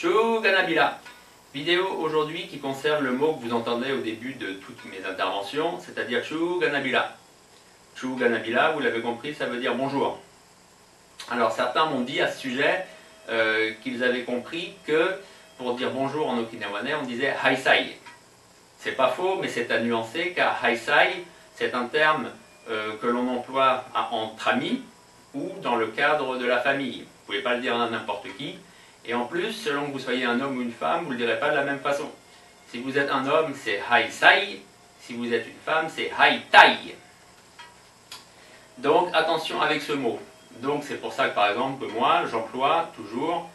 Chuganabila. Vidéo aujourd'hui qui concerne le mot que vous entendez au début de toutes mes interventions, c'est-à-dire Chuganabila. Chuganabila, vous l'avez compris, ça veut dire bonjour. Alors certains m'ont dit à ce sujet qu'ils avaient compris que pour dire bonjour en okinawanais, on disait haisai. C'est pas faux, mais c'est à nuancer car haisai, c'est un terme que l'on emploie entre amis ou dans le cadre de la famille. Vous ne pouvez pas le dire à n'importe qui. Et en plus, selon que vous soyez un homme ou une femme, vous ne le direz pas de la même façon. Si vous êtes un homme, c'est haisai. Si vous êtes une femme, c'est haitai. Donc attention avec ce mot. Donc c'est pour ça que par exemple, moi, j'emploie toujours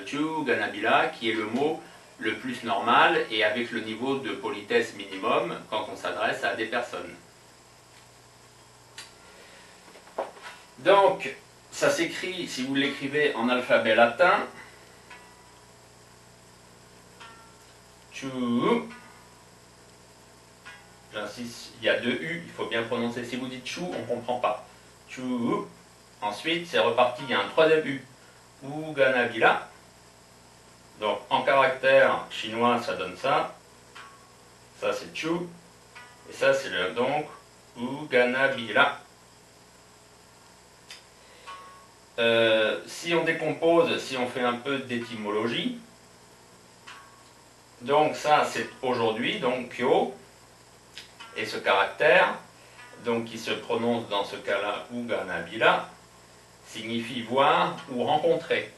Chuganabila, qui est le mot le plus normal et avec le niveau de politesse minimum quand on s'adresse à des personnes. Donc, ça s'écrit, si vous l'écrivez en alphabet latin, Chu. J'insiste, il y a deux U, il faut bien prononcer. Si vous dites Chu, on ne comprend pas. Chu. Ensuite, c'est reparti, il y a un troisième U. Uganabila. Donc, en caractère chinois, ça donne ça. Ça, c'est Chu. Et ça, c'est donc Uganabila. Si on décompose, si on fait un peu d'étymologie, donc ça c'est aujourd'hui, donc Kyo, et ce caractère, donc qui se prononce dans ce cas-là Uganabila, signifie voir ou rencontrer.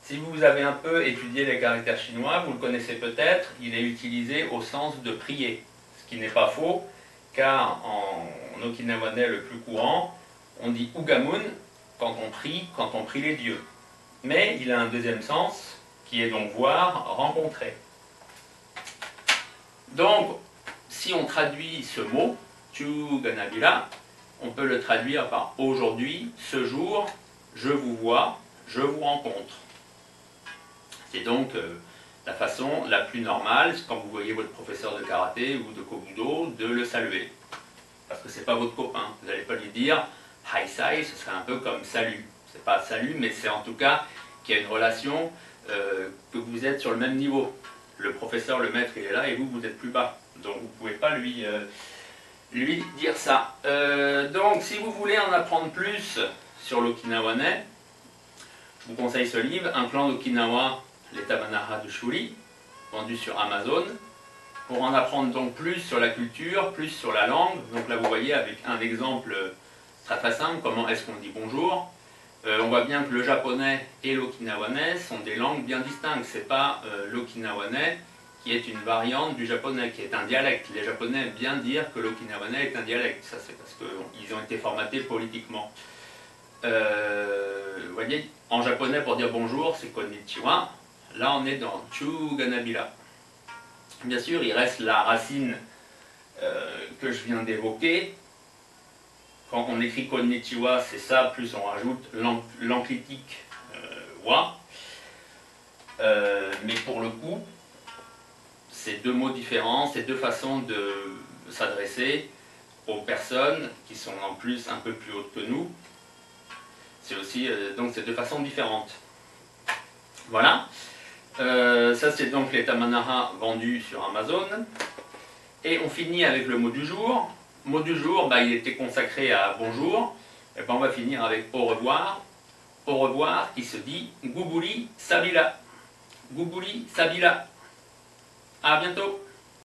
Si vous avez un peu étudié les caractères chinois, vous le connaissez peut-être, il est utilisé au sens de prier, ce qui n'est pas faux, car en okinawanais le plus courant, on dit Ugamun, quand on prie les dieux. Mais il a un deuxième sens, qui est donc voir, rencontrer. Donc, si on traduit ce mot, Chuganabila, on peut le traduire par aujourd'hui, ce jour, je vous vois, je vous rencontre. C'est donc la façon la plus normale, quand vous voyez votre professeur de karaté ou de kobudo, de le saluer. Parce que ce n'est pas votre copain, vous n'allez pas lui dire haisai, ce serait un peu comme salut. C'est pas salut, mais c'est en tout cas qu'il y a une relation, que vous êtes sur le même niveau. Le professeur, le maître, il est là et vous, vous êtes plus bas. Donc vous ne pouvez pas lui dire ça. Donc si vous voulez en apprendre plus sur l'okinawanais, je vous conseille ce livre, Un clan d'Okinawa, les Tamanaha de Shuri, vendu sur Amazon. Pour en apprendre donc plus sur la culture, plus sur la langue, donc là vous voyez avec un exemple très simple, comment est-ce qu'on dit bonjour. On voit bien que le japonais et l'okinawanais sont des langues bien distinctes. Ce n'est pas l'okinawanais qui est une variante du japonais, qui est un dialecte. Les japonais aiment bien dire que l'okinawanais est un dialecte. Ça c'est parce qu'ils ont été formatés politiquement. Vous voyez, en japonais pour dire bonjour, c'est konnichiwa. Là on est dans Chuganabila. Bien sûr, il reste la racine que je viens d'évoquer. Quand on écrit konnichiwa, c'est ça, plus on rajoute l'enclitique wa. Mais pour le coup, c'est deux mots différents, c'est deux façons de s'adresser aux personnes qui sont en plus un peu plus hautes que nous. C'est aussi, donc c'est deux façons différentes. Voilà. Ça c'est donc les Tamanaha vendus sur Amazon. Et on finit avec le mot du jour. Le mot du jour, il était consacré à bonjour. Et on va finir avec au revoir. Au revoir qui se dit Gubuli Sabila. Gubuli Sabila. À bientôt.